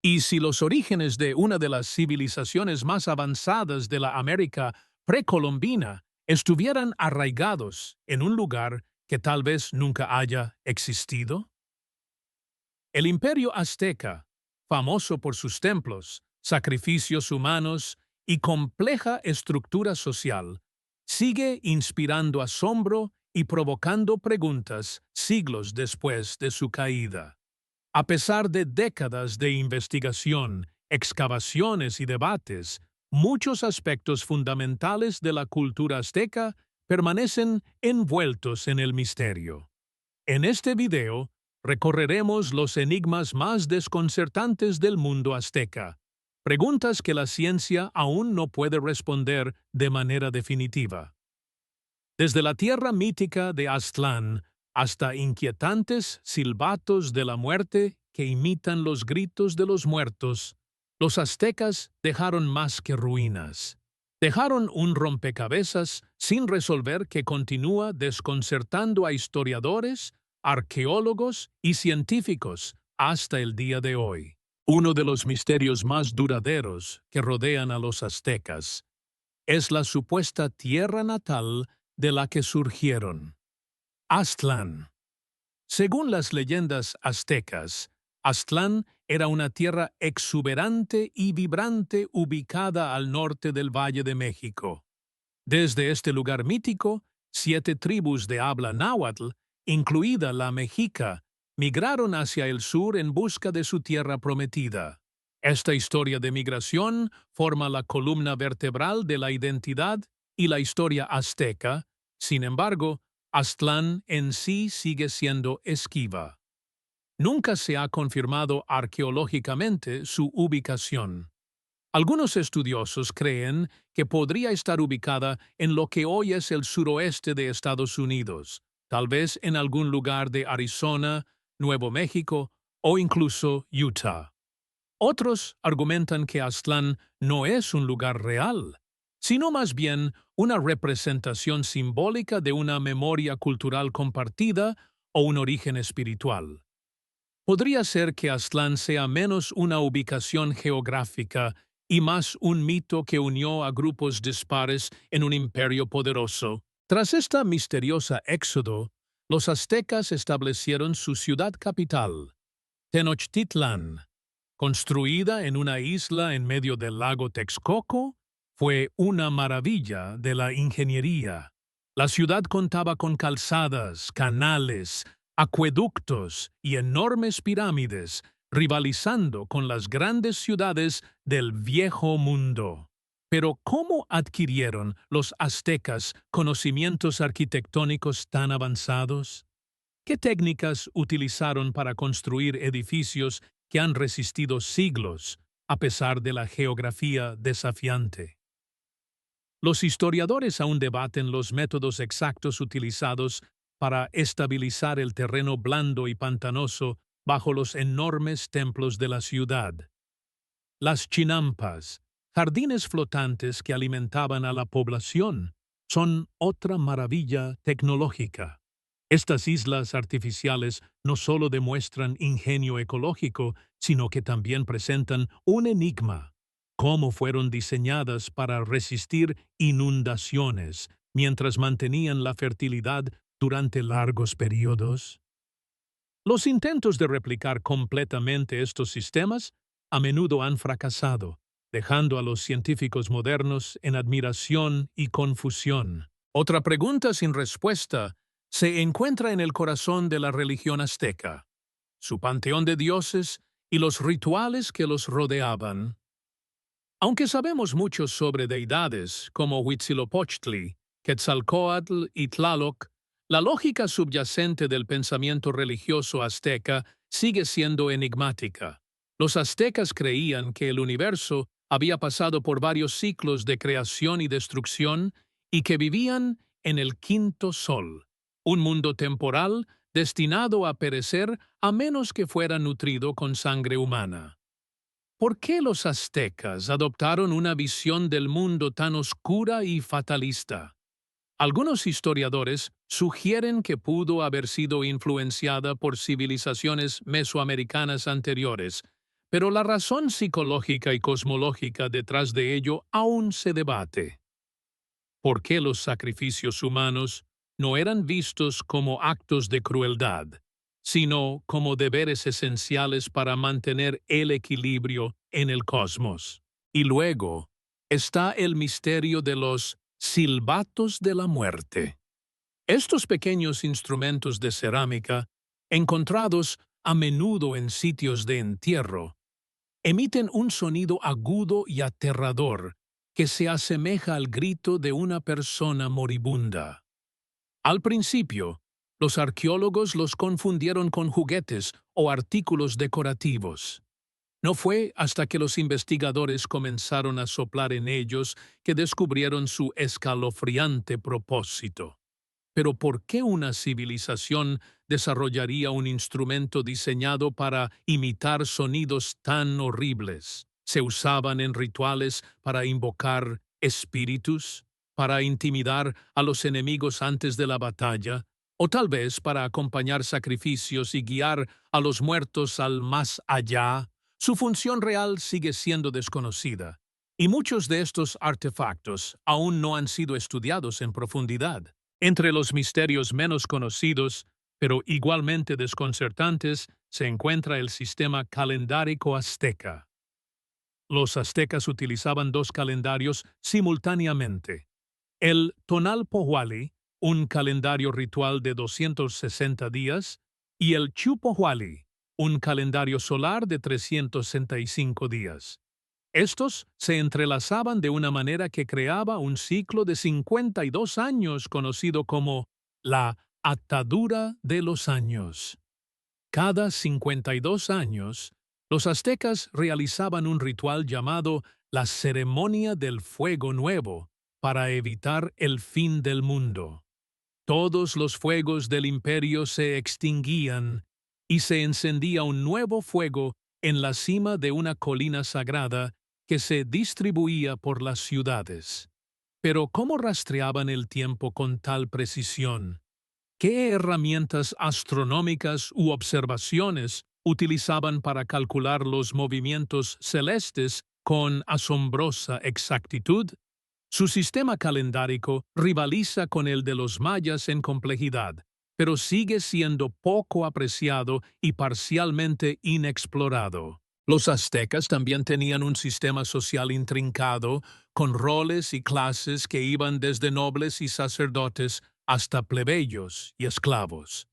Y si los orígenes de una de las civilizaciones más avanzadas de la América precolombina estuvieran arraigados en un lugar que tal vez nunca haya existido? El imperio azteca, famoso por sus templos, sacrificios humanos y compleja estructura social, sigue inspirando asombro y provocando preguntas siglos después de su caída. A pesar de décadas de investigación, excavaciones y debates, muchos aspectos fundamentales de la cultura azteca permanecen envueltos en el misterio. En este video, recorreremos los enigmas más desconcertantes del mundo azteca, preguntas que la ciencia aún no puede responder de manera definitiva. Desde la tierra mítica de Aztlán hasta inquietantes silbatos de la muerte que imitan los gritos de los muertos, los aztecas dejaron más que ruinas. Dejaron un rompecabezas sin resolver que continúa desconcertando a historiadores, arqueólogos y científicos hasta el día de hoy. Uno de los misterios más duraderos que rodean a los aztecas es la supuesta tierra natal de la que surgieron. Aztlán. Según las leyendas aztecas, Aztlán era una tierra exuberante y vibrante ubicada al norte del Valle de México. Desde este lugar mítico, 7 tribus de habla náhuatl, incluida la mexica, migraron hacia el sur en busca de su tierra prometida. Esta historia de migración forma la columna vertebral de la identidad y la historia azteca. Sin embargo, Aztlán en sí sigue siendo esquiva. Nunca se ha confirmado arqueológicamente su ubicación. Algunos estudiosos creen que podría estar ubicada en lo que hoy es el suroeste de Estados Unidos, tal vez en algún lugar de Arizona, Nuevo México o incluso Utah. Otros argumentan que Aztlán no es un lugar real, sino más bien una representación simbólica de una memoria cultural compartida o un origen espiritual. Podría ser que Aztlán sea menos una ubicación geográfica y más un mito que unió a grupos dispares en un imperio poderoso. Tras esta misteriosa éxodo, los aztecas establecieron su ciudad capital, Tenochtitlán. Construida en una isla en medio del lago Texcoco, fue una maravilla de la ingeniería. La ciudad contaba con calzadas, canales, acueductos y enormes pirámides, rivalizando con las grandes ciudades del Viejo Mundo. Pero ¿cómo adquirieron los aztecas conocimientos arquitectónicos tan avanzados? ¿Qué técnicas utilizaron para construir edificios que han resistido siglos a pesar de la geografía desafiante? Los historiadores aún debaten los métodos exactos utilizados para estabilizar el terreno blando y pantanoso bajo los enormes templos de la ciudad. Las chinampas, jardines flotantes que alimentaban a la población, son otra maravilla tecnológica. Estas islas artificiales no solo demuestran ingenio ecológico, sino que también presentan un enigma: cómo fueron diseñadas para resistir inundaciones mientras mantenían la fertilidad durante largos periodos. Los intentos de replicar completamente estos sistemas a menudo han fracasado, dejando a los científicos modernos en admiración y confusión. Otra pregunta sin respuesta se encuentra en el corazón de la religión azteca: su panteón de dioses y los rituales que los rodeaban. Aunque sabemos mucho sobre deidades como Huitzilopochtli, Quetzalcóatl y Tlaloc, la lógica subyacente del pensamiento religioso azteca sigue siendo enigmática. Los aztecas creían que el universo había pasado por varios ciclos de creación y destrucción y que vivían en el quinto sol, un mundo temporal destinado a perecer a menos que fuera nutrido con sangre humana. ¿Por qué los aztecas adoptaron una visión del mundo tan oscura y fatalista? Algunos historiadores sugieren que pudo haber sido influenciada por civilizaciones mesoamericanas anteriores, Pero la razón psicológica y cosmológica detrás de ello aún se debate. ¿Por qué los sacrificios humanos no eran vistos como actos de crueldad, sino como deberes esenciales para mantener el equilibrio en el cosmos? Y luego está el misterio de los silbatos de la muerte. Estos pequeños instrumentos de cerámica, encontrados a menudo en sitios de entierro, emiten un sonido agudo y aterrador que se asemeja al grito de una persona moribunda. Al principio, los arqueólogos los confundieron con juguetes o artículos decorativos. No fue hasta que los investigadores comenzaron a soplar en ellos que descubrieron su escalofriante propósito. Pero ¿por qué una civilización desarrollaría un instrumento diseñado para imitar sonidos tan horribles? ¿Se usaban en rituales para invocar espíritus, para intimidar a los enemigos antes de la batalla, o tal vez para acompañar sacrificios y guiar a los muertos al más allá? Su función real sigue siendo desconocida, y muchos de estos artefactos aún no han sido estudiados en profundidad. Entre los misterios menos conocidos, pero igualmente desconcertantes, se encuentra el sistema calendárico azteca. Los aztecas utilizaban dos calendarios simultáneamente: el Tonalpohualli, un calendario ritual de 260 días, y el Chupohualli, un calendario solar de 365 días. Estos se entrelazaban de una manera que creaba un ciclo de 52 años conocido como la atadura de los años. Cada 52 años, los aztecas realizaban un ritual llamado la ceremonia del fuego nuevo para evitar el fin del mundo. Todos los fuegos del imperio se extinguían y se encendía un nuevo fuego en la cima de una colina sagrada que se distribuía por las ciudades. Pero ¿cómo rastreaban el tiempo con tal precisión? ¿Qué herramientas astronómicas u observaciones utilizaban para calcular los movimientos celestes con asombrosa exactitud? Su sistema calendárico rivaliza con el de los mayas en complejidad, pero sigue siendo poco apreciado y parcialmente inexplorado. Los aztecas también tenían un sistema social intrincado, con roles y clases que iban desde nobles y sacerdotes hasta plebeyos y esclavos.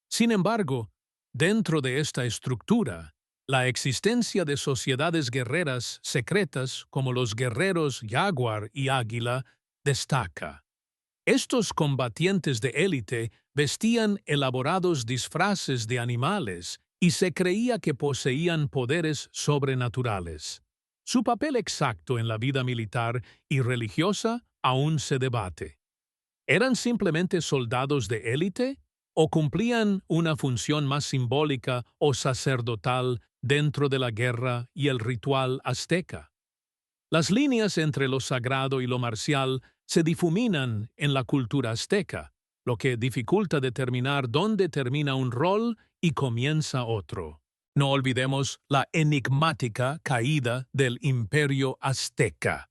Sin embargo, dentro de esta estructura, la existencia de sociedades guerreras secretas como los guerreros Jaguar y Águila destaca. Estos combatientes de élite vestían elaborados disfraces de animales y se creía que poseían poderes sobrenaturales. Su papel exacto en la vida militar y religiosa aún se debate. ¿Eran simplemente soldados de élite o cumplían una función más simbólica o sacerdotal dentro de la guerra y el ritual azteca? Las líneas entre lo sagrado y lo marcial se difuminan en la cultura azteca, lo que dificulta determinar dónde termina un rol y comienza otro. No olvidemos la enigmática caída del Imperio Azteca.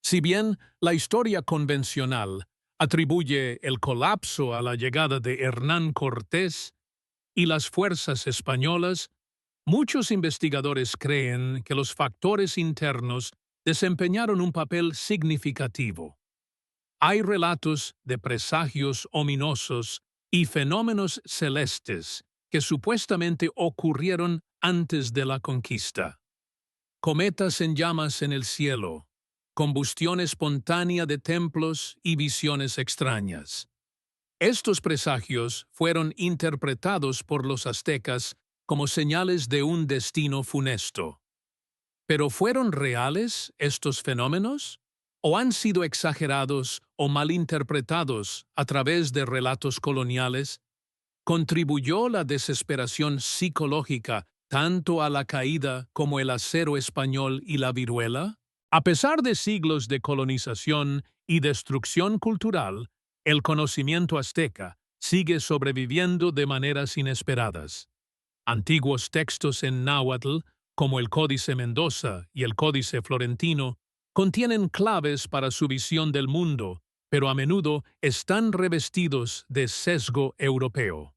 Si bien la historia convencional atribuye el colapso a la llegada de Hernán Cortés y las fuerzas españolas, muchos investigadores creen que los factores internos desempeñaron un papel significativo. Hay relatos de presagios ominosos y fenómenos celestes que supuestamente ocurrieron antes de la conquista. Cometas en llamas en el cielo, combustión espontánea de templos y visiones extrañas. Estos presagios fueron interpretados por los aztecas como señales de un destino funesto. ¿Pero fueron reales estos fenómenos? ¿O han sido exagerados o malinterpretados a través de relatos coloniales? ¿Contribuyó la desesperación psicológica tanto a la caída como el acero español y la viruela? A pesar de siglos de colonización y destrucción cultural, el conocimiento azteca sigue sobreviviendo de maneras inesperadas. Antiguos textos en náhuatl, como el Códice Mendoza y el Códice Florentino, contienen claves para su visión del mundo, pero a menudo están revestidos de sesgo europeo.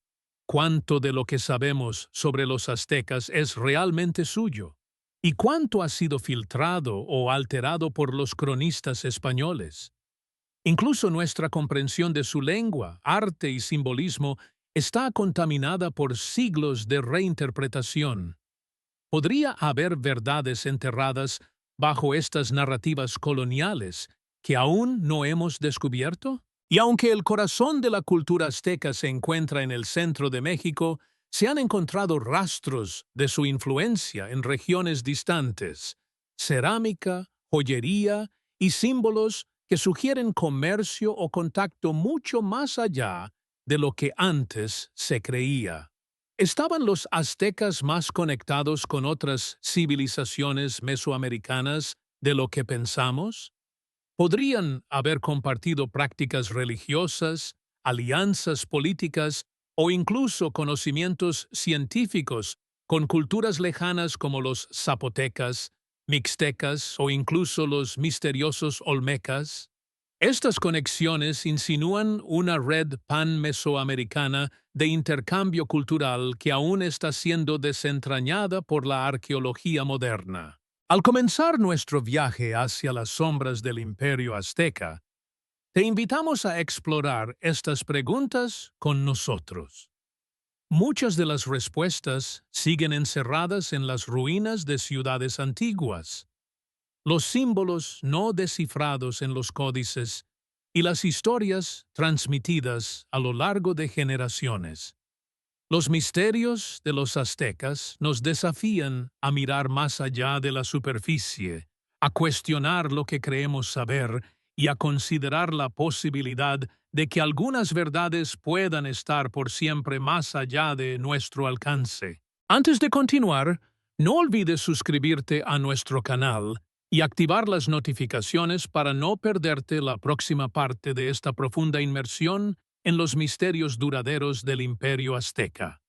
¿Cuánto de lo que sabemos sobre los aztecas es realmente suyo? ¿Y cuánto ha sido filtrado o alterado por los cronistas españoles? Incluso nuestra comprensión de su lengua, arte y simbolismo está contaminada por siglos de reinterpretación. ¿Podría haber verdades enterradas bajo estas narrativas coloniales que aún no hemos descubierto? Y aunque el corazón de la cultura azteca se encuentra en el centro de México, se han encontrado rastros de su influencia en regiones distantes, cerámica, joyería y símbolos que sugieren comercio o contacto mucho más allá de lo que antes se creía. ¿Estaban los aztecas más conectados con otras civilizaciones mesoamericanas de lo que pensamos? ¿Podrían haber compartido prácticas religiosas, alianzas políticas o incluso conocimientos científicos con culturas lejanas como los zapotecas, mixtecas o incluso los misteriosos olmecas? Estas conexiones insinúan una red pan-mesoamericana de intercambio cultural que aún está siendo desentrañada por la arqueología moderna. Al comenzar nuestro viaje hacia las sombras del Imperio Azteca, te invitamos a explorar estas preguntas con nosotros. Muchas de las respuestas siguen encerradas en las ruinas de ciudades antiguas, los símbolos no descifrados en los códices y las historias transmitidas a lo largo de generaciones. Los misterios de los aztecas nos desafían a mirar más allá de la superficie, a cuestionar lo que creemos saber y a considerar la posibilidad de que algunas verdades puedan estar por siempre más allá de nuestro alcance. Antes de continuar, no olvides suscribirte a nuestro canal y activar las notificaciones para no perderte la próxima parte de esta profunda inmersión en los misterios duraderos del Imperio Azteca.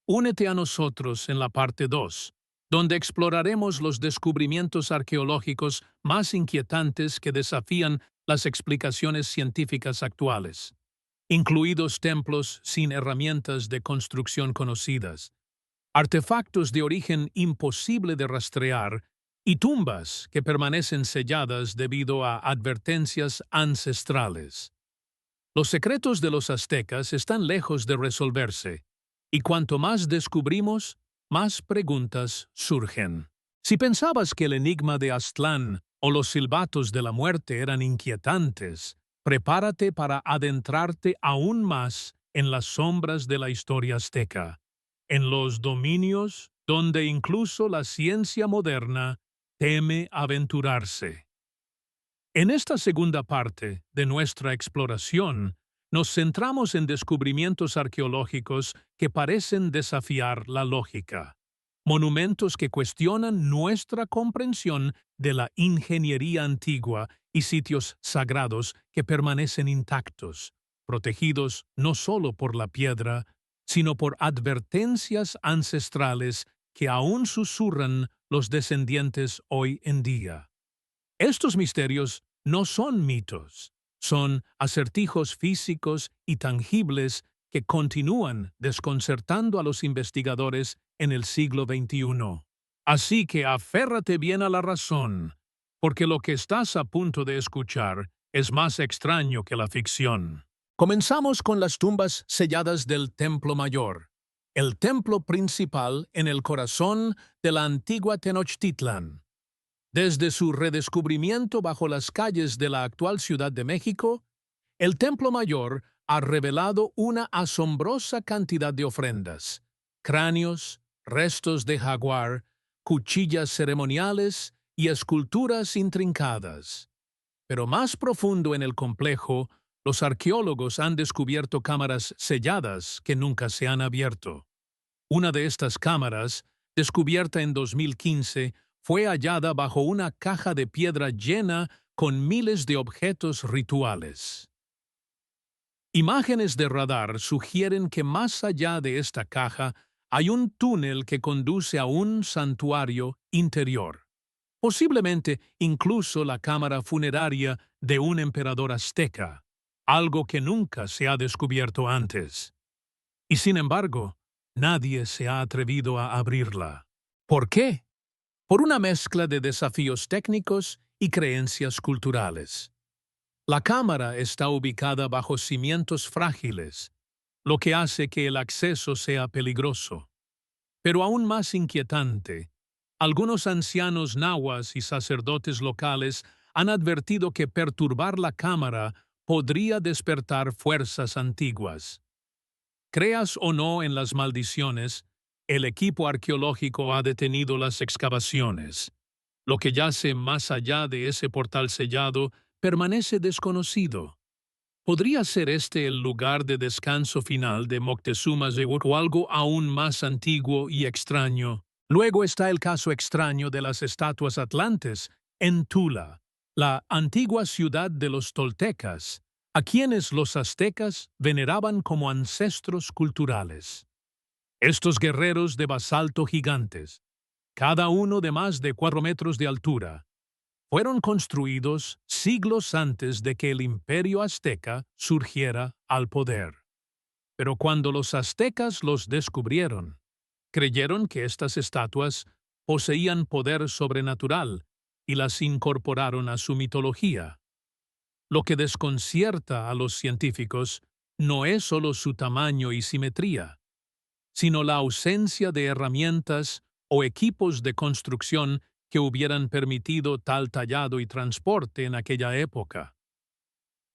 Únete a nosotros en la parte 2, donde exploraremos los descubrimientos arqueológicos más inquietantes que desafían las explicaciones científicas actuales, incluidos templos sin herramientas de construcción conocidas, artefactos de origen imposible de rastrear y tumbas que permanecen selladas debido a advertencias ancestrales. Los secretos de los aztecas están lejos de resolverse, y cuanto más descubrimos, más preguntas surgen. Si pensabas que el enigma de Aztlán o los silbatos de la muerte eran inquietantes, prepárate para adentrarte aún más en las sombras de la historia azteca, en los dominios donde incluso la ciencia moderna teme aventurarse. En esta segunda parte de nuestra exploración, nos centramos en descubrimientos arqueológicos que parecen desafiar la lógica, monumentos que cuestionan nuestra comprensión de la ingeniería antigua y sitios sagrados que permanecen intactos, protegidos no solo por la piedra, sino por advertencias ancestrales que aún susurran los descendientes hoy en día. Estos misterios no son mitos, son acertijos físicos y tangibles que continúan desconcertando a los investigadores en el siglo XXI. Así que aférrate bien a la razón, porque lo que estás a punto de escuchar es más extraño que la ficción. Comenzamos con las tumbas selladas del Templo Mayor, el templo principal en el corazón de la antigua Tenochtitlan. Desde su redescubrimiento bajo las calles de la actual Ciudad de México, el Templo Mayor ha revelado una asombrosa cantidad de ofrendas, cráneos, restos de jaguar, cuchillas ceremoniales y esculturas intrincadas. Pero más profundo en el complejo, los arqueólogos han descubierto cámaras selladas que nunca se han abierto. Una de estas cámaras, descubierta en 2015, fue hallada bajo una caja de piedra llena con miles de objetos rituales. Imágenes de radar sugieren que más allá de esta caja hay un túnel que conduce a un santuario interior. Posiblemente incluso la cámara funeraria de un emperador azteca, algo que nunca se ha descubierto antes. Y sin embargo, nadie se ha atrevido a abrirla. ¿Por qué? Por una mezcla de desafíos técnicos y creencias culturales. La cámara está ubicada bajo cimientos frágiles, lo que hace que el acceso sea peligroso. Pero aún más inquietante, algunos ancianos nahuas y sacerdotes locales han advertido que perturbar la cámara podría despertar fuerzas antiguas. Creas o no en las maldiciones, el equipo arqueológico ha detenido las excavaciones. Lo que yace más allá de ese portal sellado permanece desconocido. ¿Podría ser este el lugar de descanso final de Moctezuma o algo aún más antiguo y extraño? Luego está el caso extraño de las estatuas atlantes en Tula, la antigua ciudad de los toltecas, a quienes los aztecas veneraban como ancestros culturales. Estos guerreros de basalto gigantes, cada uno de más de 4 metros de altura, fueron construidos siglos antes de que el imperio azteca surgiera al poder. Pero cuando los aztecas los descubrieron, creyeron que estas estatuas poseían poder sobrenatural y las incorporaron a su mitología. Lo que desconcierta a los científicos no es solo su tamaño y simetría, sino la ausencia de herramientas o equipos de construcción que hubieran permitido tal tallado y transporte en aquella época.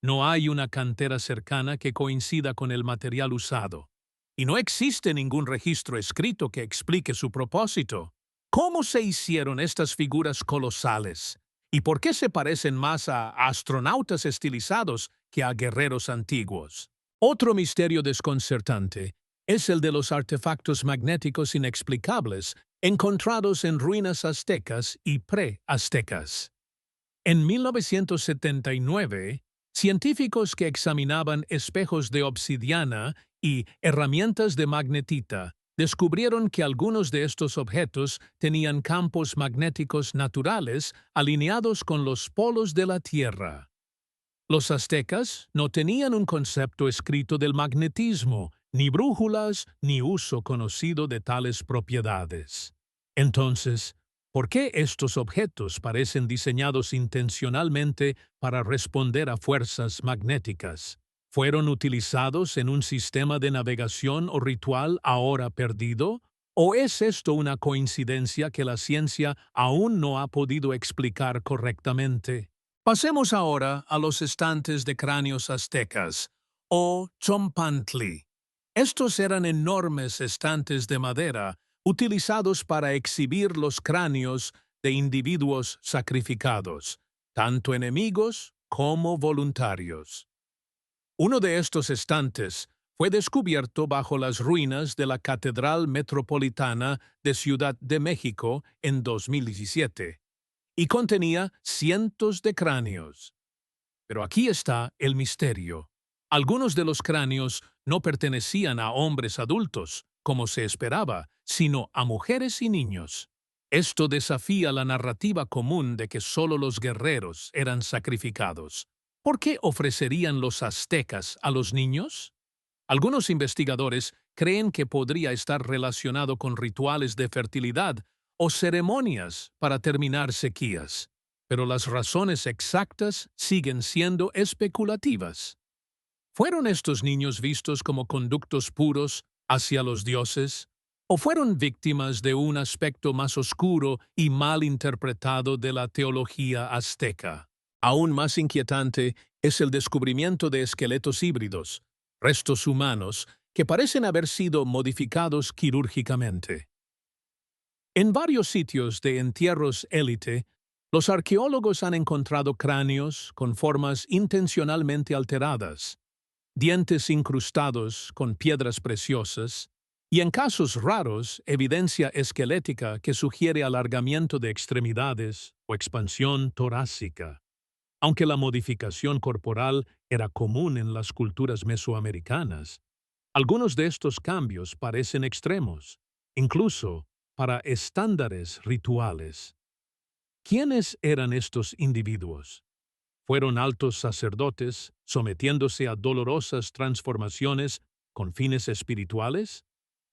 No hay una cantera cercana que coincida con el material usado, y no existe ningún registro escrito que explique su propósito. ¿Cómo se hicieron estas figuras colosales? ¿Y por qué se parecen más a astronautas estilizados que a guerreros antiguos? Otro misterio desconcertante es el de los artefactos magnéticos inexplicables encontrados en ruinas aztecas y pre-aztecas. En 1979, científicos que examinaban espejos de obsidiana y herramientas de magnetita descubrieron que algunos de estos objetos tenían campos magnéticos naturales alineados con los polos de la Tierra. Los aztecas no tenían un concepto escrito del magnetismo, ni brújulas, ni uso conocido de tales propiedades. Entonces, ¿por qué estos objetos parecen diseñados intencionalmente para responder a fuerzas magnéticas? ¿Fueron utilizados en un sistema de navegación o ritual ahora perdido? ¿O es esto una coincidencia que la ciencia aún no ha podido explicar correctamente? Pasemos ahora a los estantes de cráneos aztecas, o chompantli. Estos eran enormes estantes de madera utilizados para exhibir los cráneos de individuos sacrificados, tanto enemigos como voluntarios. Uno de estos estantes fue descubierto bajo las ruinas de la Catedral Metropolitana de Ciudad de México en 2017 y contenía cientos de cráneos. Pero aquí está el misterio. Algunos de los cráneos no pertenecían a hombres adultos, como se esperaba, sino a mujeres y niños. Esto desafía la narrativa común de que solo los guerreros eran sacrificados. ¿Por qué ofrecerían los aztecas a los niños? Algunos investigadores creen que podría estar relacionado con rituales de fertilidad o ceremonias para terminar sequías, pero las razones exactas siguen siendo especulativas. ¿Fueron estos niños vistos como conductos puros hacia los dioses? ¿O fueron víctimas de un aspecto más oscuro y mal interpretado de la teología azteca? Aún más inquietante es el descubrimiento de esqueletos híbridos, restos humanos, que parecen haber sido modificados quirúrgicamente. En varios sitios de entierros élite, los arqueólogos han encontrado cráneos con formas intencionalmente alteradas, dientes incrustados con piedras preciosas, y en casos raros, evidencia esquelética que sugiere alargamiento de extremidades o expansión torácica. Aunque la modificación corporal era común en las culturas mesoamericanas, algunos de estos cambios parecen extremos. Incluso, para estándares rituales. ¿Quiénes eran estos individuos? ¿Fueron altos sacerdotes sometiéndose a dolorosas transformaciones con fines espirituales?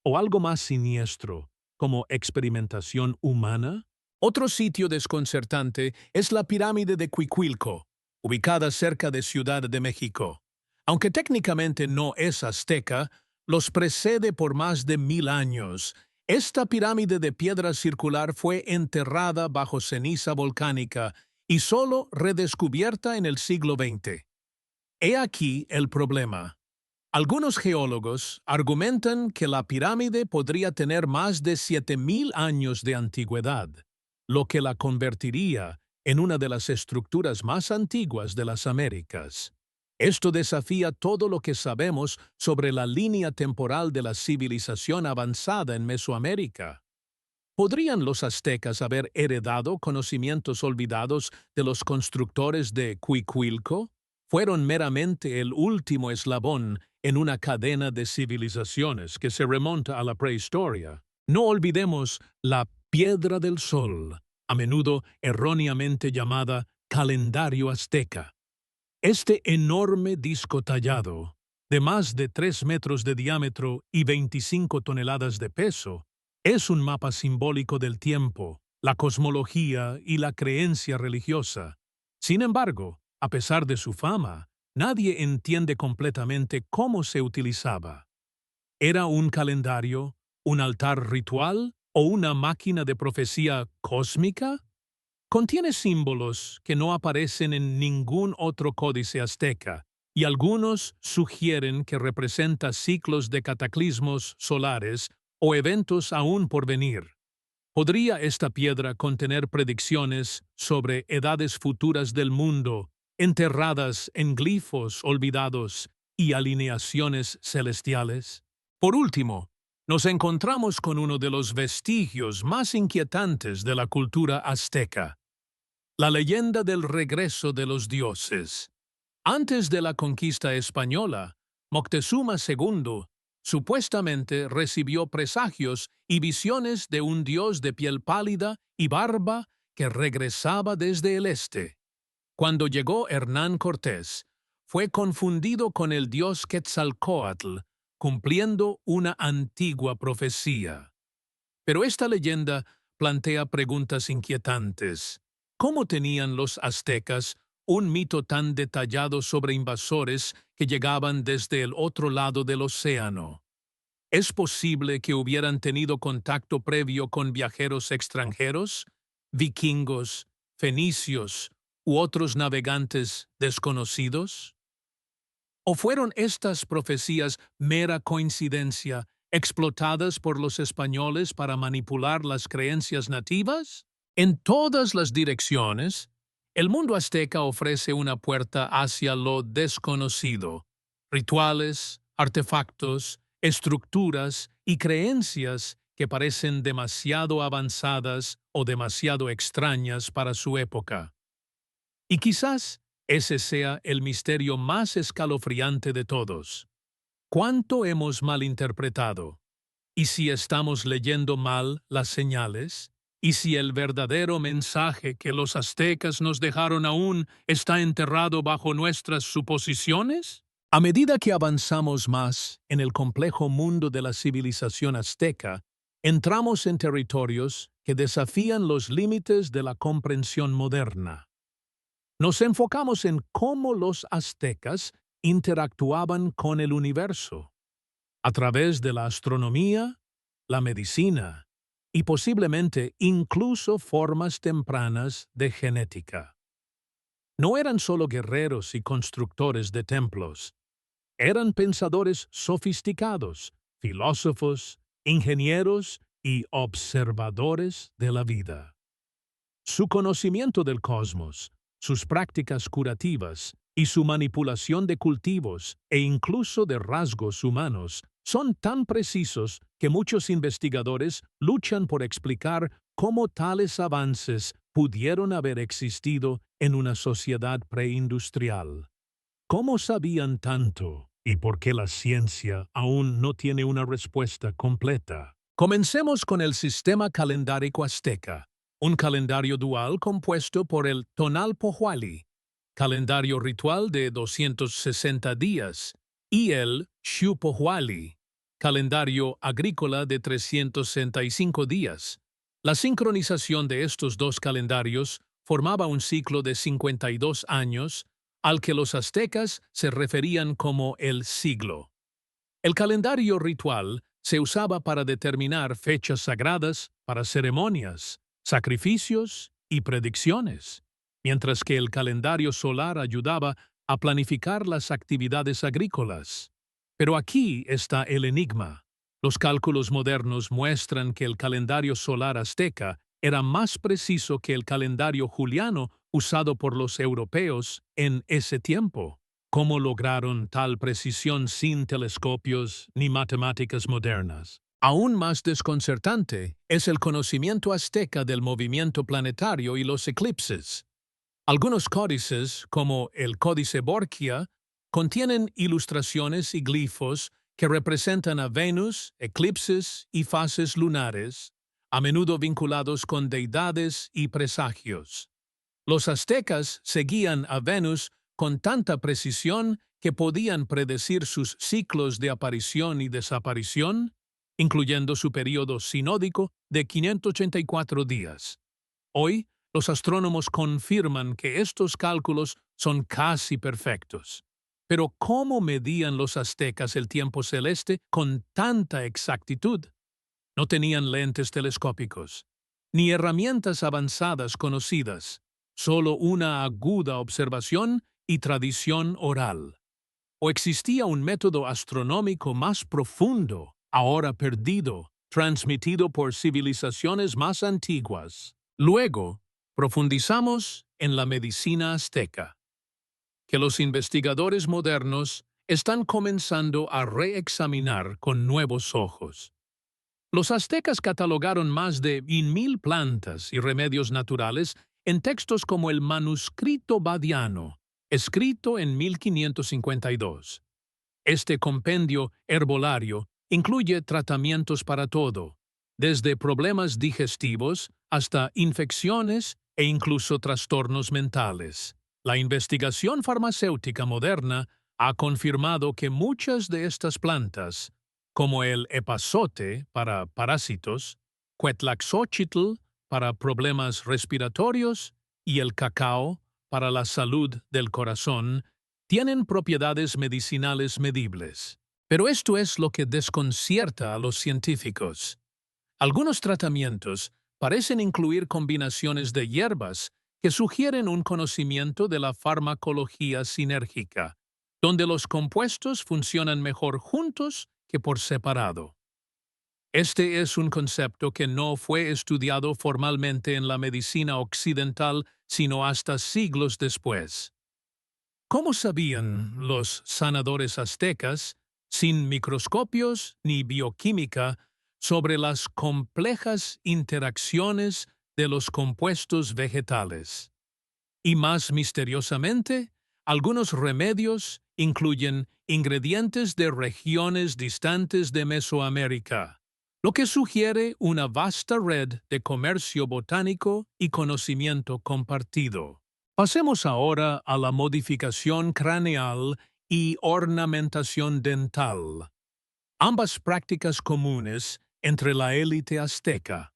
¿O algo más siniestro, como experimentación humana? Otro sitio desconcertante es la pirámide de Cuicuilco, ubicada cerca de Ciudad de México. Aunque técnicamente no es azteca, los precede por más de 1000 años. Esta pirámide de piedra circular fue enterrada bajo ceniza volcánica y solo redescubierta en el siglo XX. He aquí el problema. Algunos geólogos argumentan que la pirámide podría tener más de 7000 años de antigüedad, lo que la convertiría en una de las estructuras más antiguas de las Américas. Esto desafía todo lo que sabemos sobre la línea temporal de la civilización avanzada en Mesoamérica. ¿Podrían los aztecas haber heredado conocimientos olvidados de los constructores de Cuicuilco? ¿Fueron meramente el último eslabón en una cadena de civilizaciones que se remonta a la prehistoria? No olvidemos la Piedra del Sol, a menudo erróneamente llamada calendario azteca. Este enorme disco tallado, de más de 3 metros de diámetro y 25 toneladas de peso, es un mapa simbólico del tiempo, la cosmología y la creencia religiosa. Sin embargo, a pesar de su fama, nadie entiende completamente cómo se utilizaba. ¿Era un calendario, un altar ritual o una máquina de profecía cósmica? Contiene símbolos que no aparecen en ningún otro códice azteca, y algunos sugieren que representa ciclos de cataclismos solares o eventos aún por venir. ¿Podría esta piedra contener predicciones sobre edades futuras del mundo, enterradas en glifos olvidados y alineaciones celestiales? Por último, nos encontramos con uno de los vestigios más inquietantes de la cultura azteca: la leyenda del regreso de los dioses. Antes de la conquista española, Moctezuma II supuestamente recibió presagios y visiones de un dios de piel pálida y barba que regresaba desde el este. Cuando llegó Hernán Cortés, fue confundido con el dios Quetzalcóatl, cumpliendo una antigua profecía. Pero esta leyenda plantea preguntas inquietantes. ¿Cómo tenían los aztecas un mito tan detallado sobre invasores que llegaban desde el otro lado del océano? ¿Es posible que hubieran tenido contacto previo con viajeros extranjeros, vikingos, fenicios u otros navegantes desconocidos? ¿O fueron estas profecías mera coincidencia, explotadas por los españoles para manipular las creencias nativas? En todas las direcciones, el mundo azteca ofrece una puerta hacia lo desconocido: rituales, artefactos, estructuras y creencias que parecen demasiado avanzadas o demasiado extrañas para su época. Y quizás ese sea el misterio más escalofriante de todos. ¿Cuánto hemos malinterpretado? ¿Y si estamos leyendo mal las señales? ¿Y si el verdadero mensaje que los aztecas nos dejaron aún está enterrado bajo nuestras suposiciones? A medida que avanzamos más en el complejo mundo de la civilización azteca, entramos en territorios que desafían los límites de la comprensión moderna. Nos enfocamos en cómo los aztecas interactuaban con el universo, a través de la astronomía, la medicina y posiblemente incluso formas tempranas de genética. No eran solo guerreros y constructores de templos, eran pensadores sofisticados, filósofos, ingenieros y observadores de la vida. Su conocimiento del cosmos, sus prácticas curativas y su manipulación de cultivos e incluso de rasgos humanos son tan precisos que muchos investigadores luchan por explicar cómo tales avances pudieron haber existido en una sociedad preindustrial. ¿Cómo sabían tanto y por qué la ciencia aún no tiene una respuesta completa? Comencemos con el sistema calendárico azteca, un calendario dual compuesto por el Tonalpohualli, calendario ritual de 260 días, y el Xiuhpohualli, calendario agrícola de 365 días. La sincronización de estos dos calendarios formaba un ciclo de 52 años, al que los aztecas se referían como el siglo. El calendario ritual se usaba para determinar fechas sagradas para ceremonias, sacrificios y predicciones, mientras que el calendario solar ayudaba a planificar las actividades agrícolas. Pero aquí está el enigma. Los cálculos modernos muestran que el calendario solar azteca era más preciso que el calendario juliano usado por los europeos en ese tiempo. ¿Cómo lograron tal precisión sin telescopios ni matemáticas modernas? Aún más desconcertante es el conocimiento azteca del movimiento planetario y los eclipses. Algunos códices, como el Códice Borgia, contienen ilustraciones y glifos que representan a Venus, eclipses y fases lunares, a menudo vinculados con deidades y presagios. Los aztecas seguían a Venus con tanta precisión que podían predecir sus ciclos de aparición y desaparición, incluyendo su período sinódico de 584 días. Hoy, los astrónomos confirman que estos cálculos son casi perfectos. Pero ¿cómo medían los aztecas el tiempo celeste con tanta exactitud? No tenían lentes telescópicos, ni herramientas avanzadas conocidas, solo una aguda observación y tradición oral. ¿O existía un método astronómico más profundo, ahora perdido, transmitido por civilizaciones más antiguas? Luego, profundizamos en la medicina azteca, que los investigadores modernos están comenzando a reexaminar con nuevos ojos. Los aztecas catalogaron más de 1000 plantas y remedios naturales en textos como el manuscrito Badiano, escrito en 1552. Este compendio herbolario incluye tratamientos para todo, desde problemas digestivos hasta infecciones e incluso trastornos mentales. La investigación farmacéutica moderna ha confirmado que muchas de estas plantas, como el epazote para parásitos, Cuetlaxochitl para problemas respiratorios y el cacao para la salud del corazón, tienen propiedades medicinales medibles. Pero esto es lo que desconcierta a los científicos. Algunos tratamientos parecen incluir combinaciones de hierbas que sugieren un conocimiento de la farmacología sinérgica, donde los compuestos funcionan mejor juntos que por separado. Este es un concepto que no fue estudiado formalmente en la medicina occidental sino hasta siglos después. ¿Cómo sabían los sanadores aztecas, sin microscopios ni bioquímica, sobre las complejas interacciones de los compuestos vegetales? Y más misteriosamente, algunos remedios incluyen ingredientes de regiones distantes de Mesoamérica, lo que sugiere una vasta red de comercio botánico y conocimiento compartido. Pasemos ahora a la modificación craneal y ornamentación dental, ambas prácticas comunes entre la élite azteca.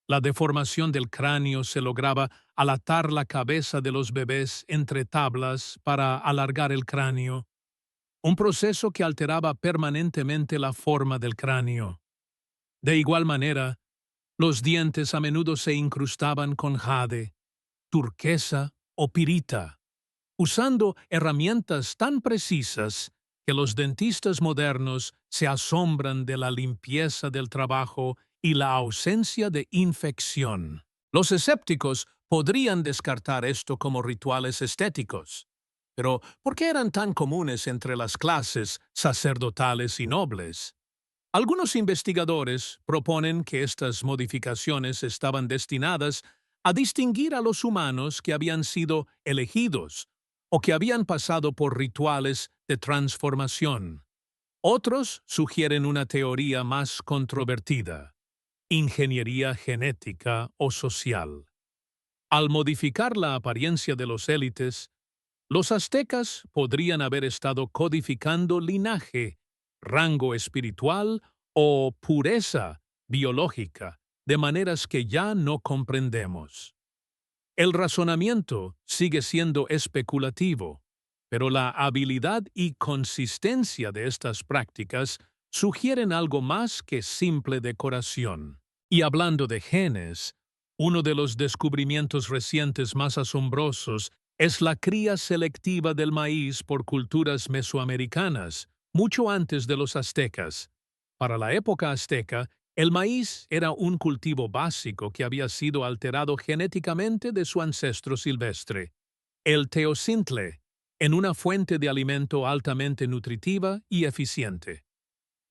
La deformación del cráneo se lograba al atar la cabeza de los bebés entre tablas para alargar el cráneo, un proceso que alteraba permanentemente la forma del cráneo. De igual manera, los dientes a menudo se incrustaban con jade, turquesa o pirita, usando herramientas tan precisas que los dentistas modernos se asombran de la limpieza del trabajo y la ausencia de infección. Los escépticos podrían descartar esto como rituales estéticos. Pero, ¿por qué eran tan comunes entre las clases sacerdotales y nobles? Algunos investigadores proponen que estas modificaciones estaban destinadas a distinguir a los humanos que habían sido elegidos o que habían pasado por rituales de transformación. Otros sugieren una teoría más controvertida: ingeniería genética o social. Al modificar la apariencia de los élites, los aztecas podrían haber estado codificando linaje, rango espiritual o pureza biológica de maneras que ya no comprendemos. El razonamiento sigue siendo especulativo, pero la habilidad y consistencia de estas prácticas sugieren algo más que simple decoración. Y hablando de genes, uno de los descubrimientos recientes más asombrosos es la cría selectiva del maíz por culturas mesoamericanas, mucho antes de los aztecas. Para la época azteca, el maíz era un cultivo básico que había sido alterado genéticamente de su ancestro silvestre, el teocintle, en una fuente de alimento altamente nutritiva y eficiente.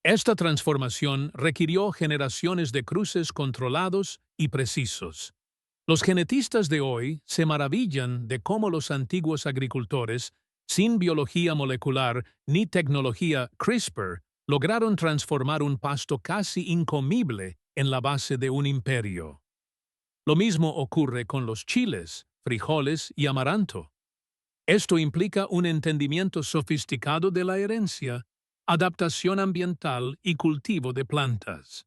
Esta transformación requirió generaciones de cruces controlados y precisos. Los genetistas de hoy se maravillan de cómo los antiguos agricultores, sin biología molecular ni tecnología CRISPR, lograron transformar un pasto casi incomible en la base de un imperio. Lo mismo ocurre con los chiles, frijoles y amaranto. Esto implica un entendimiento sofisticado de la herencia, adaptación ambiental y cultivo de plantas.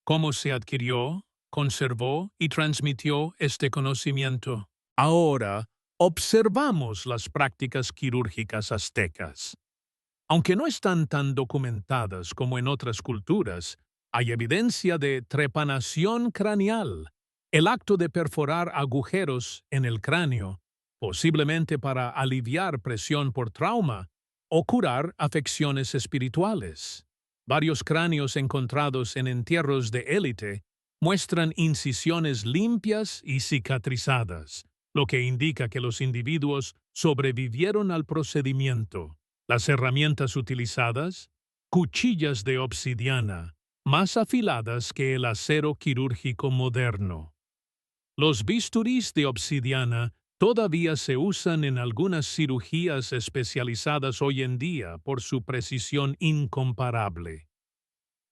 ¿Cómo se adquirió, conservó y transmitió este conocimiento? Ahora, observamos las prácticas quirúrgicas aztecas. Aunque no están tan documentadas como en otras culturas, hay evidencia de trepanación craneal, el acto de perforar agujeros en el cráneo, posiblemente para aliviar presión por trauma o curar afecciones espirituales. Varios cráneos encontrados en entierros de élite muestran incisiones limpias y cicatrizadas, lo que indica que los individuos sobrevivieron al procedimiento. Las herramientas utilizadas, cuchillas de obsidiana, más afiladas que el acero quirúrgico moderno. Los bisturís de obsidiana todavía se usan en algunas cirugías especializadas hoy en día por su precisión incomparable.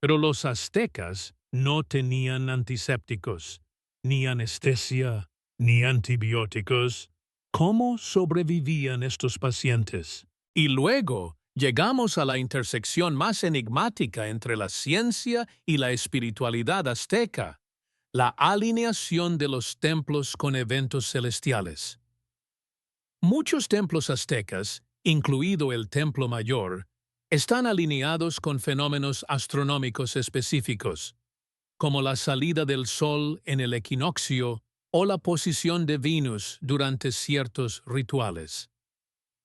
Pero los aztecas no tenían antisépticos, ni anestesia, ni antibióticos. ¿Cómo sobrevivían estos pacientes? Y luego llegamos a la intersección más enigmática entre la ciencia y la espiritualidad azteca: la alineación de los templos con eventos celestiales. Muchos templos aztecas, incluido el Templo Mayor, están alineados con fenómenos astronómicos específicos, como la salida del Sol en el equinoccio o la posición de Venus durante ciertos rituales.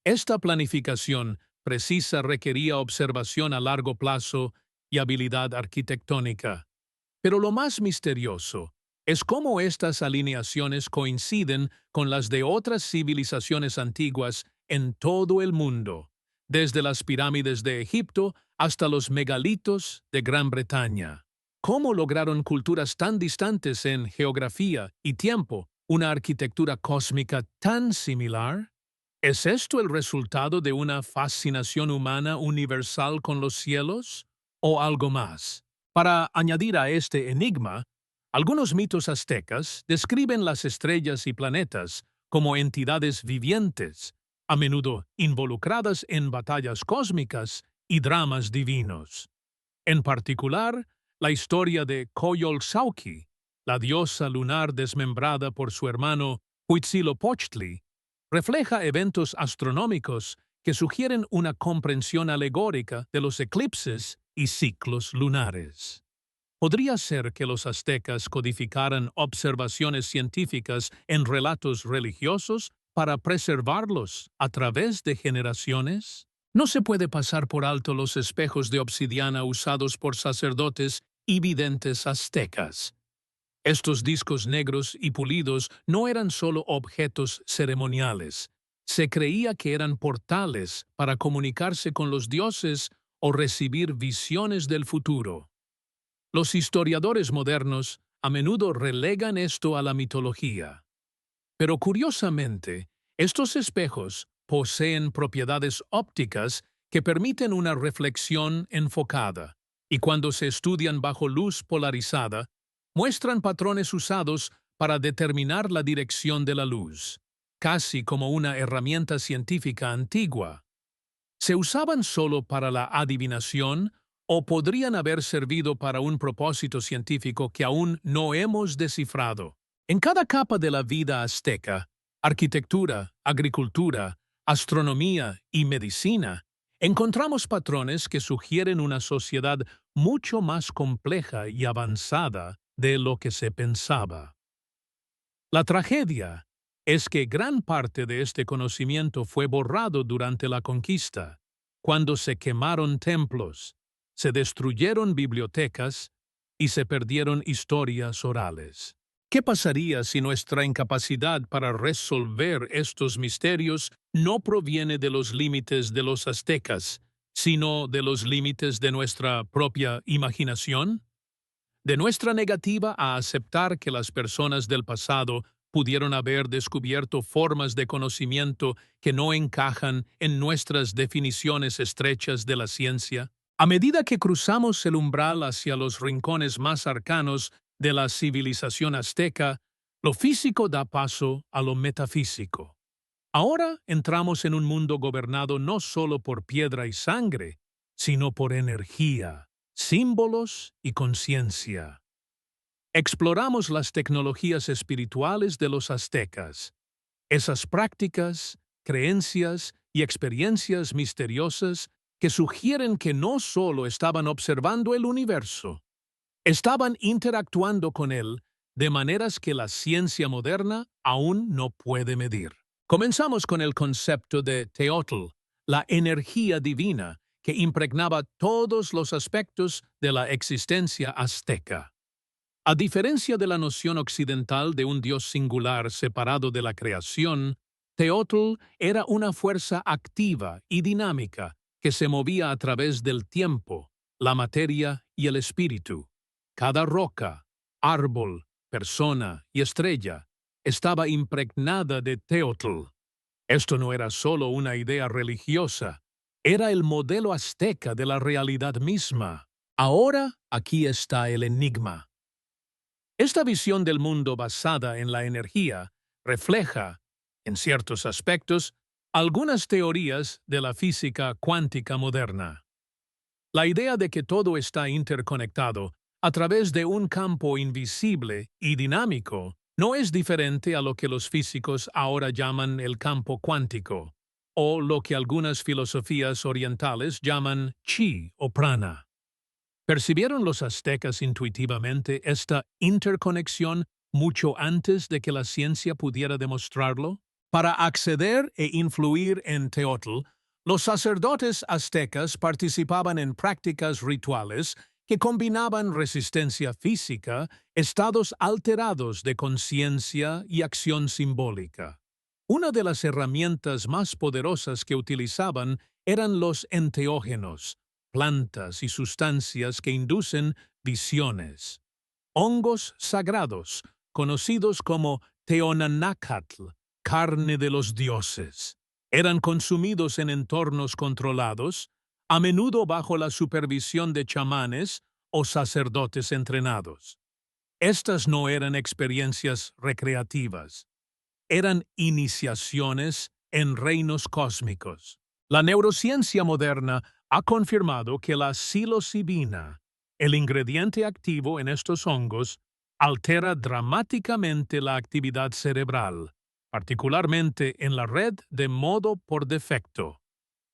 Esta planificación precisa requería observación a largo plazo y habilidad arquitectónica. Pero lo más misterioso es cómo estas alineaciones coinciden con las de otras civilizaciones antiguas en todo el mundo, desde las pirámides de Egipto hasta los megalitos de Gran Bretaña. ¿Cómo lograron culturas tan distantes en geografía y tiempo una arquitectura cósmica tan similar? ¿Es esto el resultado de una fascinación humana universal con los cielos o algo más? Para añadir a este enigma, algunos mitos aztecas describen las estrellas y planetas como entidades vivientes, a menudo involucradas en batallas cósmicas y dramas divinos. En particular, la historia de Coyolxauhqui, la diosa lunar desmembrada por su hermano Huitzilopochtli, refleja eventos astronómicos que sugieren una comprensión alegórica de los eclipses y ciclos lunares. ¿Podría ser que los aztecas codificaran observaciones científicas en relatos religiosos para preservarlos a través de generaciones? No se puede pasar por alto los espejos de obsidiana usados por sacerdotes y videntes aztecas. Estos discos negros y pulidos no eran solo objetos ceremoniales. Se creía que eran portales para comunicarse con los dioses o recibir visiones del futuro. Los historiadores modernos a menudo relegan esto a la mitología. Pero curiosamente, estos espejos poseen propiedades ópticas que permiten una reflexión enfocada, y cuando se estudian bajo luz polarizada, muestran patrones usados para determinar la dirección de la luz, casi como una herramienta científica antigua. ¿Se usaban solo para la adivinación o podrían haber servido para un propósito científico que aún no hemos descifrado? En cada capa de la vida azteca, arquitectura, agricultura, astronomía y medicina, encontramos patrones que sugieren una sociedad mucho más compleja y avanzada de lo que se pensaba. La tragedia es que gran parte de este conocimiento fue borrado durante la conquista, cuando se quemaron templos, se destruyeron bibliotecas y se perdieron historias orales. ¿Qué pasaría si nuestra incapacidad para resolver estos misterios no proviene de los límites de los aztecas, sino de los límites de nuestra propia imaginación? De nuestra negativa a aceptar que las personas del pasado pudieron haber descubierto formas de conocimiento que no encajan en nuestras definiciones estrechas de la ciencia. A medida que cruzamos el umbral hacia los rincones más arcanos de la civilización azteca, lo físico da paso a lo metafísico. Ahora entramos en un mundo gobernado no solo por piedra y sangre, sino por energía, símbolos y conciencia. Exploramos las tecnologías espirituales de los aztecas, esas prácticas, creencias y experiencias misteriosas que sugieren que no solo estaban observando el universo, estaban interactuando con él de maneras que la ciencia moderna aún no puede medir. Comenzamos con el concepto de Teotl, la energía divina que impregnaba todos los aspectos de la existencia azteca. A diferencia de la noción occidental de un Dios singular separado de la creación, Teotl era una fuerza activa y dinámica que se movía a través del tiempo, la materia y el espíritu. Cada roca, árbol, persona y estrella estaba impregnada de Teotl. Esto no era solo una idea religiosa, era el modelo azteca de la realidad misma. Ahora aquí está el enigma. Esta visión del mundo basada en la energía refleja, en ciertos aspectos, algunas teorías de la física cuántica moderna. La idea de que todo está interconectado a través de un campo invisible y dinámico no es diferente a lo que los físicos ahora llaman el campo cuántico, o lo que algunas filosofías orientales llaman chi o prana. ¿Percibieron los aztecas intuitivamente esta interconexión mucho antes de que la ciencia pudiera demostrarlo? Para acceder e influir en Teotl, los sacerdotes aztecas participaban en prácticas rituales que combinaban resistencia física, estados alterados de conciencia y acción simbólica. Una de las herramientas más poderosas que utilizaban eran los enteógenos, plantas y sustancias que inducen visiones. Hongos sagrados, conocidos como Teonanacatl, carne de los dioses, eran consumidos en entornos controlados, a menudo bajo la supervisión de chamanes o sacerdotes entrenados. Estas no eran experiencias recreativas, eran iniciaciones en reinos cósmicos. La neurociencia moderna ha confirmado que la psilocibina, el ingrediente activo en estos hongos, altera dramáticamente la actividad cerebral, particularmente en la red de modo por defecto,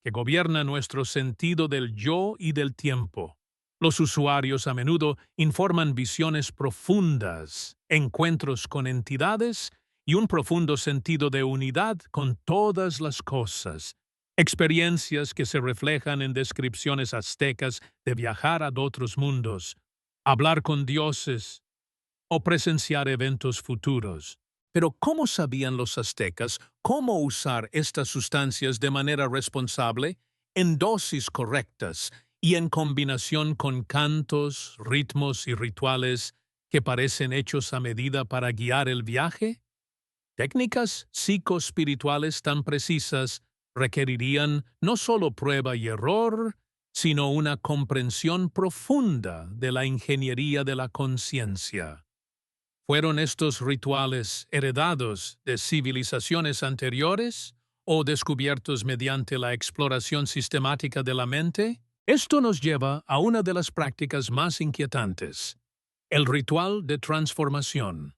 que gobierna nuestro sentido del yo y del tiempo. Los usuarios a menudo informan visiones profundas, encuentros con entidades y un profundo sentido de unidad con todas las cosas, experiencias que se reflejan en descripciones aztecas de viajar a otros mundos, hablar con dioses o presenciar eventos futuros. Pero ¿cómo sabían los aztecas cómo usar estas sustancias de manera responsable, en dosis correctas y en combinación con cantos, ritmos y rituales que parecen hechos a medida para guiar el viaje? Técnicas psicoespirituales tan precisas requerirían no solo prueba y error, sino una comprensión profunda de la ingeniería de la conciencia. ¿Fueron estos rituales heredados de civilizaciones anteriores o descubiertos mediante la exploración sistemática de la mente? Esto nos lleva a una de las prácticas más inquietantes, el ritual de transformación.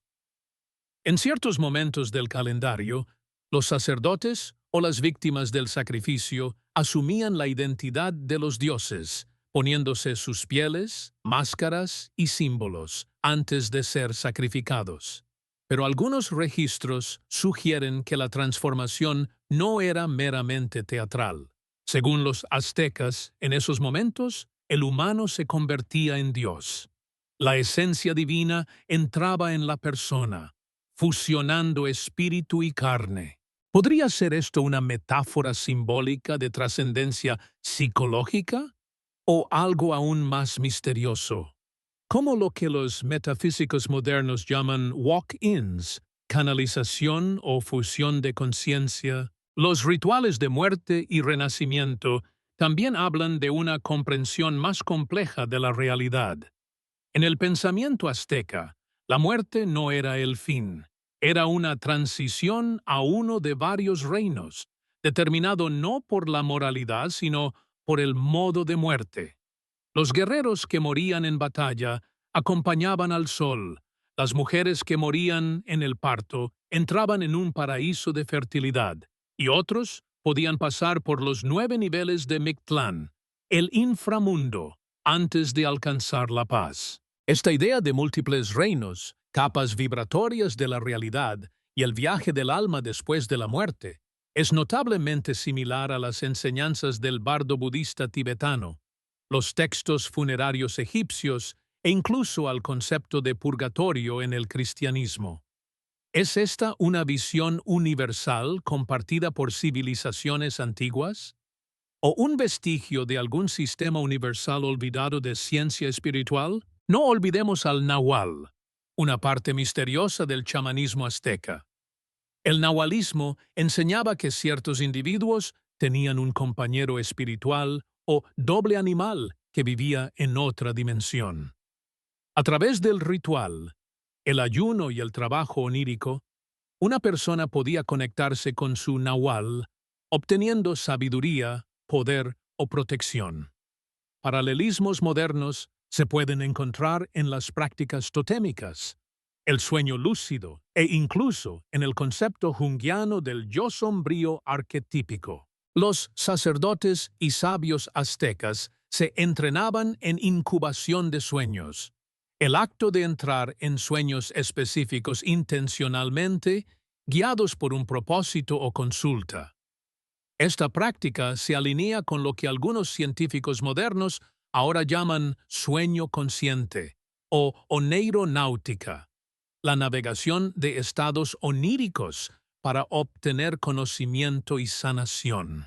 En ciertos momentos del calendario, los sacerdotes o las víctimas del sacrificio asumían la identidad de los dioses, poniéndose sus pieles, máscaras y símbolos antes de ser sacrificados. Pero algunos registros sugieren que la transformación no era meramente teatral. Según los aztecas, en esos momentos, el humano se convertía en Dios. La esencia divina entraba en la persona, fusionando espíritu y carne. ¿Podría ser esto una metáfora simbólica de trascendencia psicológica o algo aún más misterioso? Como lo que los metafísicos modernos llaman walk-ins, canalización o fusión de conciencia, los rituales de muerte y renacimiento también hablan de una comprensión más compleja de la realidad. En el pensamiento azteca, la muerte no era el fin, era una transición a uno de varios reinos, determinado no por la moralidad, sino por el modo de muerte. Los guerreros que morían en batalla acompañaban al sol, las mujeres que morían en el parto entraban en un paraíso de fertilidad, y otros podían pasar por los 9 niveles de Mictlán, el inframundo, antes de alcanzar la paz. Esta idea de múltiples reinos, capas vibratorias de la realidad y el viaje del alma después de la muerte, es notablemente similar a las enseñanzas del bardo budista tibetano, los textos funerarios egipcios e incluso al concepto de purgatorio en el cristianismo. ¿Es esta una visión universal compartida por civilizaciones antiguas? ¿O un vestigio de algún sistema universal olvidado de ciencia espiritual? No olvidemos al Nahual, una parte misteriosa del chamanismo azteca. El nahualismo enseñaba que ciertos individuos tenían un compañero espiritual o doble animal que vivía en otra dimensión. A través del ritual, el ayuno y el trabajo onírico, una persona podía conectarse con su nahual, obteniendo sabiduría, poder o protección. Paralelismos modernos se pueden encontrar en las prácticas totémicas, el sueño lúcido e incluso en el concepto junguiano del yo sombrío arquetípico. Los sacerdotes y sabios aztecas se entrenaban en incubación de sueños, el acto de entrar en sueños específicos intencionalmente, guiados por un propósito o consulta. Esta práctica se alinea con lo que algunos científicos modernos ahora llaman sueño consciente o oneironáutica, la navegación de estados oníricos para obtener conocimiento y sanación.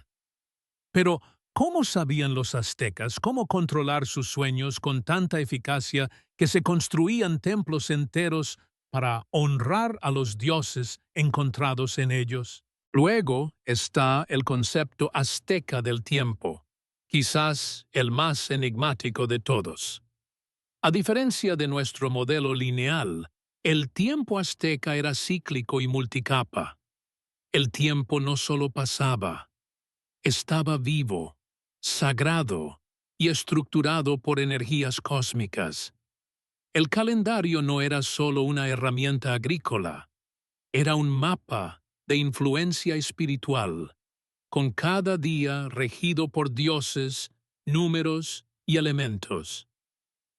Pero, ¿cómo sabían los aztecas cómo controlar sus sueños con tanta eficacia que se construían templos enteros para honrar a los dioses encontrados en ellos? Luego está el concepto azteca del tiempo, quizás el más enigmático de todos. A diferencia de nuestro modelo lineal, el tiempo azteca era cíclico y multicapa. El tiempo no solo pasaba, estaba vivo, sagrado y estructurado por energías cósmicas. El calendario no era solo una herramienta agrícola, era un mapa de influencia espiritual, con cada día regido por dioses, números y elementos.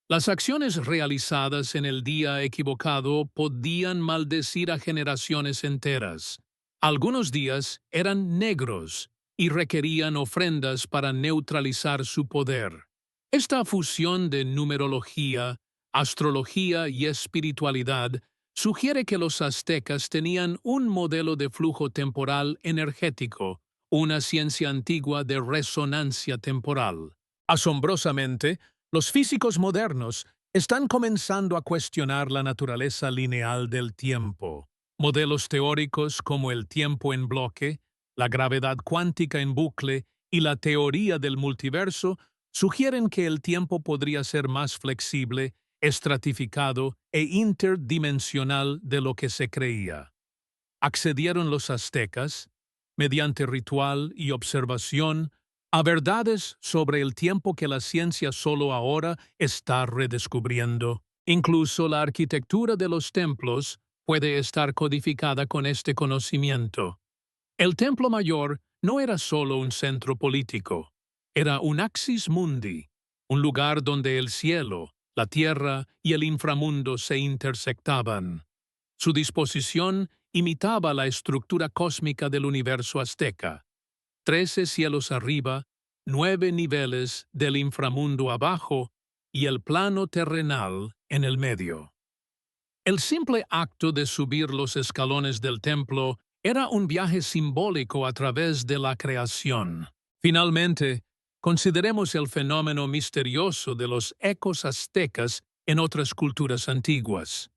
Las acciones realizadas en el día equivocado podían maldecir a generaciones enteras. Algunos días eran negros y requerían ofrendas para neutralizar su poder. Esta fusión de numerología, astrología y espiritualidad sugiere que los aztecas tenían un modelo de flujo temporal energético, una ciencia antigua de resonancia temporal. Asombrosamente, los físicos modernos están comenzando a cuestionar la naturaleza lineal del tiempo. Modelos teóricos como el tiempo en bloque, la gravedad cuántica en bucle y la teoría del multiverso sugieren que el tiempo podría ser más flexible, estratificado e interdimensional de lo que se creía. Accedieron los aztecas, mediante ritual y observación, a verdades sobre el tiempo que la ciencia solo ahora está redescubriendo. Incluso la arquitectura de los templos puede estar codificada con este conocimiento. El Templo Mayor no era solo un centro político, era un axis mundi, un lugar donde el cielo, la tierra y el inframundo se intersectaban. Su disposición imitaba la estructura cósmica del universo azteca: 13 cielos arriba, 9 niveles del inframundo abajo y el plano terrenal en el medio. El simple acto de subir los escalones del templo era un viaje simbólico a través de la creación. Finalmente, consideremos el fenómeno misterioso de los ecos aztecas en otras culturas antiguas.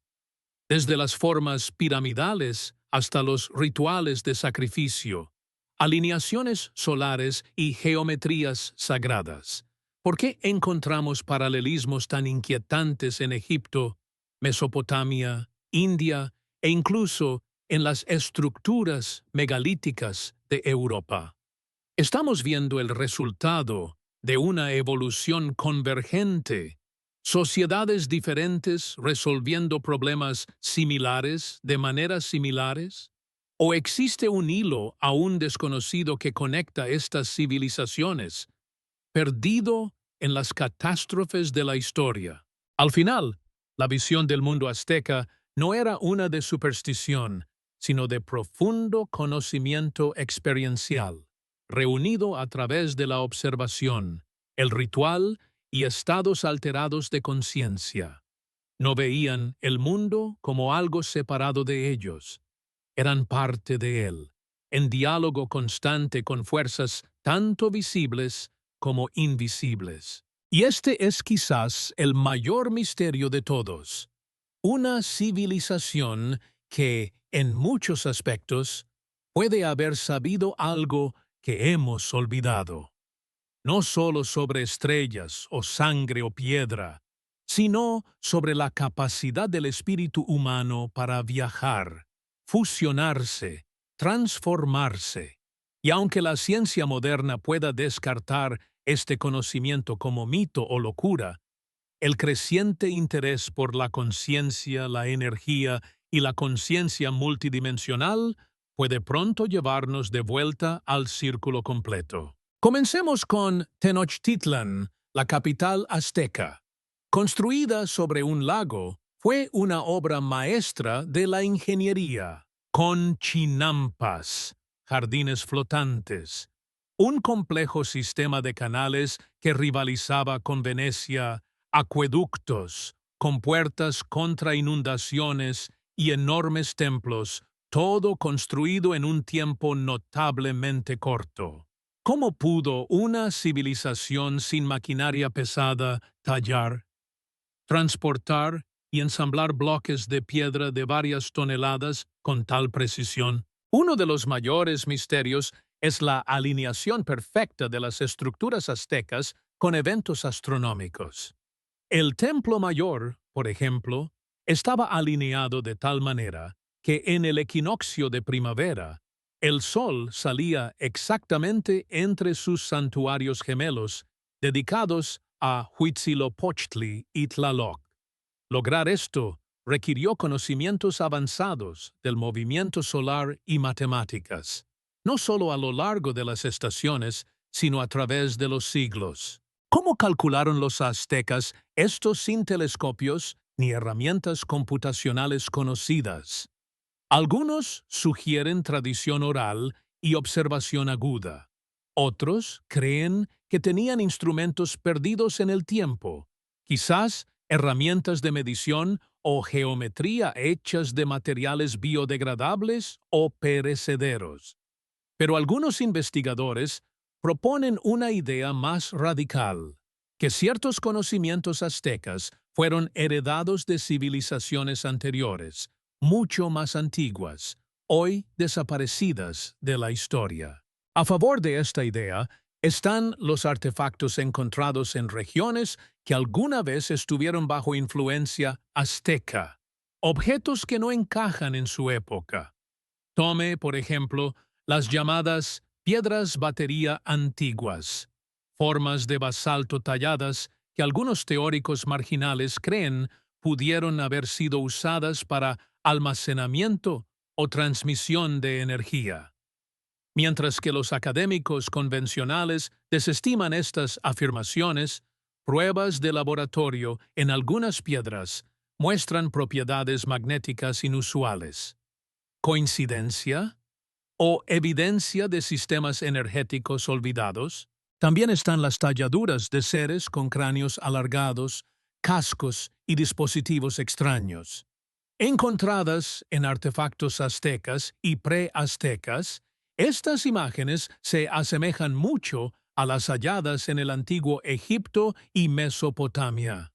Desde las formas piramidales hasta los rituales de sacrificio, alineaciones solares y geometrías sagradas. ¿Por qué encontramos paralelismos tan inquietantes en Egipto, Mesopotamia, India e incluso en las estructuras megalíticas de Europa? Estamos viendo el resultado de una evolución convergente, sociedades diferentes resolviendo problemas similares de maneras similares. ¿O existe un hilo aún desconocido que conecta estas civilizaciones, perdido en las catástrofes de la historia? Al final, la visión del mundo azteca no era una de superstición, sino de profundo conocimiento experiencial, reunido a través de la observación, el ritual y estados alterados de conciencia. No veían el mundo como algo separado de ellos. Eran parte de él, en diálogo constante con fuerzas tanto visibles como invisibles. Y este es quizás el mayor misterio de todos: una civilización que, en muchos aspectos, puede haber sabido algo que hemos olvidado. No solo sobre estrellas o sangre o piedra, sino sobre la capacidad del espíritu humano para viajar, fusionarse, transformarse. Y aunque la ciencia moderna pueda descartar este conocimiento como mito o locura, el creciente interés por la conciencia, la energía y la conciencia multidimensional puede pronto llevarnos de vuelta al círculo completo. Comencemos con Tenochtitlan, la capital azteca. Construida sobre un lago, fue una obra maestra de la ingeniería, con chinampas, jardines flotantes, un complejo sistema de canales que rivalizaba con Venecia, acueductos, compuertas contra inundaciones y enormes templos, todo construido en un tiempo notablemente corto. ¿Cómo pudo una civilización sin maquinaria pesada tallar, transportar y ensamblar bloques de piedra de varias toneladas con tal precisión? Uno de los mayores misterios es la alineación perfecta de las estructuras aztecas con eventos astronómicos. El Templo Mayor, por ejemplo, estaba alineado de tal manera que en el equinoccio de primavera, el sol salía exactamente entre sus santuarios gemelos, dedicados a Huitzilopochtli y Tlaloc. Lograr esto requirió conocimientos avanzados del movimiento solar y matemáticas, no solo a lo largo de las estaciones, sino a través de los siglos. ¿Cómo calcularon los aztecas esto sin telescopios ni herramientas computacionales conocidas? Algunos sugieren tradición oral y observación aguda. Otros creen que tenían instrumentos perdidos en el tiempo, quizás herramientas de medición o geometría hechas de materiales biodegradables o perecederos. Pero algunos investigadores proponen una idea más radical: que ciertos conocimientos aztecas fueron heredados de civilizaciones anteriores, mucho más antiguas, hoy desaparecidas de la historia. A favor de esta idea están los artefactos encontrados en regiones que alguna vez estuvieron bajo influencia azteca, objetos que no encajan en su época. Tome, por ejemplo, las llamadas piedras batería antiguas, formas de basalto talladas que algunos teóricos marginales creen pudieron haber sido usadas para almacenamiento o transmisión de energía. Mientras que los académicos convencionales desestiman estas afirmaciones, pruebas de laboratorio en algunas piedras muestran propiedades magnéticas inusuales. ¿Coincidencia? ¿O evidencia de sistemas energéticos olvidados? También están las talladuras de seres con cráneos alargados, cascos y dispositivos extraños. Encontradas en artefactos aztecas y pre-aztecas, estas imágenes se asemejan mucho a las halladas en el antiguo Egipto y Mesopotamia.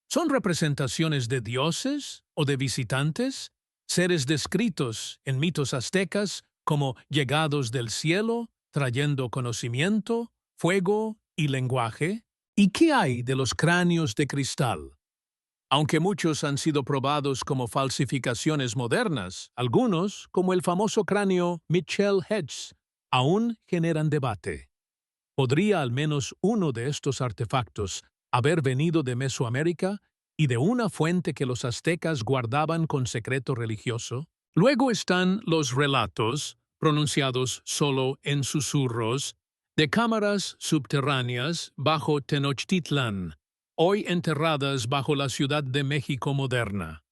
¿Son representaciones de dioses o de visitantes? ¿Seres descritos en mitos aztecas como llegados del cielo, trayendo conocimiento, fuego y lenguaje? ¿Y qué hay de los cráneos de cristal? Aunque muchos han sido probados como falsificaciones modernas, algunos, como el famoso cráneo Mitchell Hedges, aún generan debate. ¿Podría al menos uno de estos artefactos haber venido de Mesoamérica y de una fuente que los aztecas guardaban con secreto religioso? Luego están los relatos, pronunciados solo en susurros, de cámaras subterráneas bajo Tenochtitlan, hoy enterradas bajo la Ciudad de México moderna.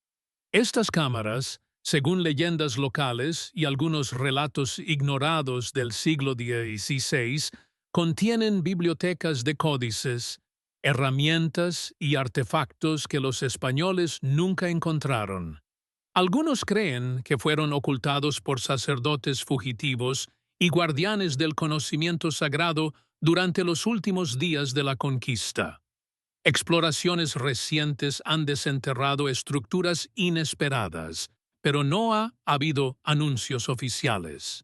Estas cámaras, según leyendas locales y algunos relatos ignorados del siglo XVI, contienen bibliotecas de códices, herramientas y artefactos que los españoles nunca encontraron. Algunos creen que fueron ocultados por sacerdotes fugitivos y guardianes del conocimiento sagrado durante los últimos días de la conquista. Exploraciones recientes han desenterrado estructuras inesperadas, pero no ha habido anuncios oficiales.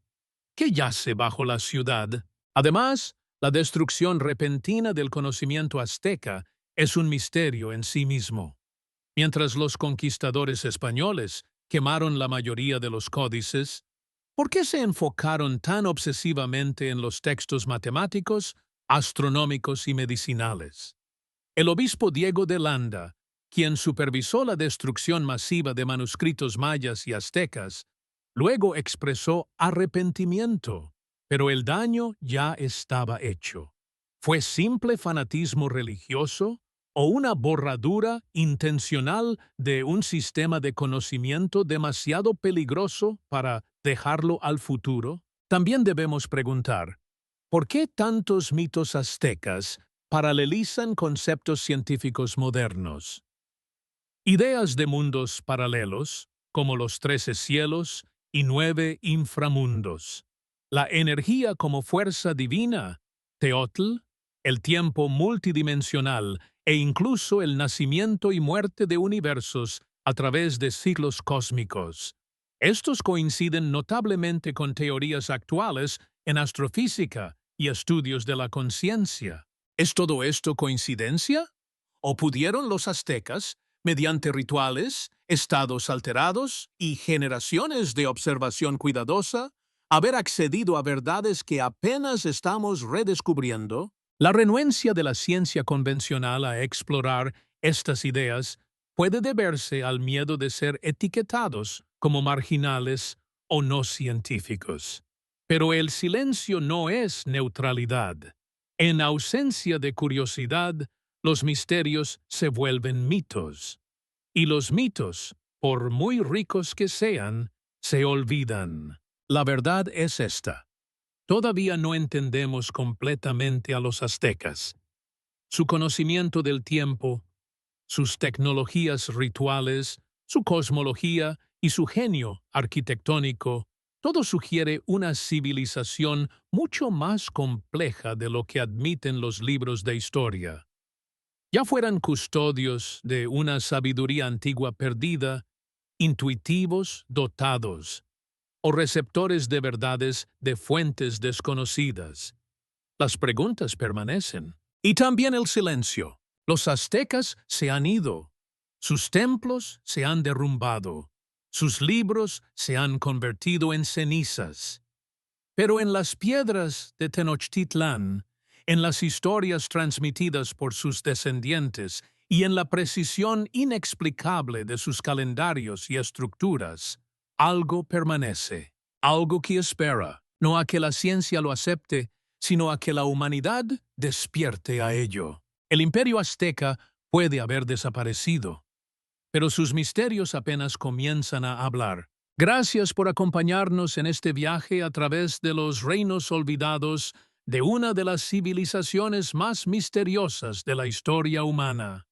¿Qué yace bajo la ciudad? Además, la destrucción repentina del conocimiento azteca es un misterio en sí mismo. Mientras los conquistadores españoles quemaron la mayoría de los códices, ¿por qué se enfocaron tan obsesivamente en los textos matemáticos, astronómicos y medicinales? El obispo Diego de Landa, quien supervisó la destrucción masiva de manuscritos mayas y aztecas, luego expresó arrepentimiento, pero el daño ya estaba hecho. ¿Fue simple fanatismo religioso o una borradura intencional de un sistema de conocimiento demasiado peligroso para dejarlo al futuro? También debemos preguntar, ¿por qué tantos mitos aztecas paralelizan conceptos científicos modernos? Ideas de mundos paralelos, como los 13 cielos y 9 inframundos, la energía como fuerza divina, Teotl, el tiempo multidimensional e incluso el nacimiento y muerte de universos a través de ciclos cósmicos. Estos coinciden notablemente con teorías actuales en astrofísica y estudios de la conciencia. ¿Es todo esto coincidencia? ¿O pudieron los aztecas, mediante rituales, estados alterados y generaciones de observación cuidadosa, haber accedido a verdades que apenas estamos redescubriendo? La renuencia de la ciencia convencional a explorar estas ideas puede deberse al miedo de ser etiquetados como marginales o no científicos. Pero el silencio no es neutralidad. En ausencia de curiosidad, los misterios se vuelven mitos. Y los mitos, por muy ricos que sean, se olvidan. La verdad es esta. Todavía no entendemos completamente a los aztecas. Su conocimiento del tiempo, sus tecnologías rituales, su cosmología y su genio arquitectónico, todo sugiere una civilización mucho más compleja de lo que admiten los libros de historia. Ya fueran custodios de una sabiduría antigua perdida, intuitivos, dotados o receptores de verdades de fuentes desconocidas. Las preguntas permanecen. Y también el silencio. Los aztecas se han ido. Sus templos se han derrumbado. Sus libros se han convertido en cenizas. Pero en las piedras de Tenochtitlán, en las historias transmitidas por sus descendientes y en la precisión inexplicable de sus calendarios y estructuras, algo permanece, algo que espera, no a que la ciencia lo acepte, sino a que la humanidad despierte a ello. El imperio azteca puede haber desaparecido, pero sus misterios apenas comienzan a hablar. Gracias por acompañarnos en este viaje a través de los reinos olvidados de una de las civilizaciones más misteriosas de la historia humana.